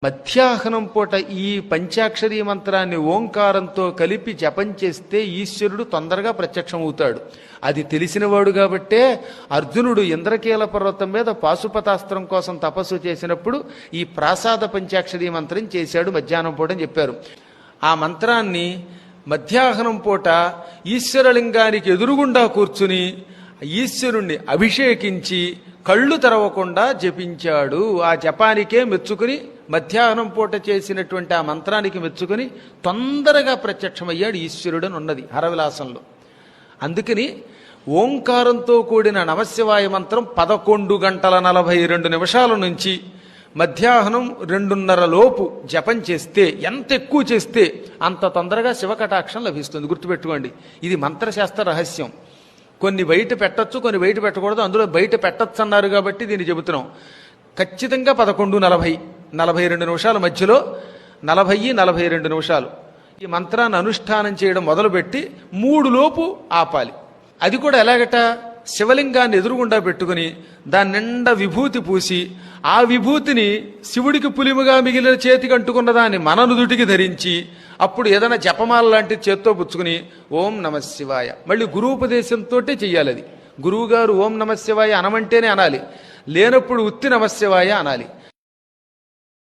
మధ్యాహ్నం పూట ఈ పంచాక్షరీ మంత్రాన్ని ఓంకారంతో కలిపి జపం చేస్తే ఈశ్వరుడు తొందరగా ప్రత్యక్షం అవుతాడు. అది తెలిసినవాడు కాబట్టే అర్జునుడు ఇంద్రకీల పర్వతం మీద పాశుపతాస్త్రం కోసం తపస్సు చేసినప్పుడు ఈ ప్రాసాద పంచాక్షరీ మంత్రం చేశాడు మధ్యాహ్నం పూట అని చెప్పారు. ఆ మంత్రాన్ని మధ్యాహ్నం పూట ఈశ్వరలింగానికి ఎదురుగుండా కూర్చుని ఈశ్వరుణ్ణి అభిషేకించి కళ్ళు తెరవకుండా జపించాడు. ఆ జపానికే మెచ్చుకుని మధ్యాహ్నం పూట చేసినటువంటి ఆ మంత్రానికి మెచ్చుకుని తొందరగా ప్రత్యక్షమయ్యాడు ఈశ్వరుడని ఉన్నది హరవిలాసంలో. అందుకని ఓంకారంతో కూడిన నమశివాయ మంత్రం 11 గంటల 42 నిమిషాల నుంచి మధ్యాహ్నం 2:30 లోపు జపం చేస్తే, ఎంత ఎక్కువ చేస్తే అంత తొందరగా శివకటాక్షం లభిస్తుంది. గుర్తుపెట్టుకోండి, ఇది మంత్రశాస్త్ర రహస్యం. కొన్ని బయట పెట్టచ్చు, కొన్ని బయట పెట్టకూడదు. అందులో బయట పెట్టచ్చు అన్నారు కాబట్టి దీన్ని చెబుతున్నాం. ఖచ్చితంగా 11:40, 42 నిమిషాల మధ్యలో 40-42 నిమిషాలు ఈ మంత్రాన్ని అనుష్ఠానం చేయడం మొదలుపెట్టి 3 లోపు ఆపాలి. అది కూడా ఎలాగట, శివలింగాన్ని ఎదురుగుండా పెట్టుకుని దాని నిండా విభూతి పూసి ఆ విభూతిని శివుడికి పులిముగా మిగిలిన చేతికి అంటుకున్న దాన్ని మన నుదుటికి ధరించి అప్పుడు ఏదైనా జపమాల లాంటి చేత్తో పుచ్చుకుని ఓం నమః శివాయ, మళ్ళీ గురూపదేశంతో చెయ్యాలి. అది గురువుగారు ఓం నమః శివాయ అనమంటేనే అనాలి, లేనప్పుడు ఉత్తి నమః శివాయ అనాలి.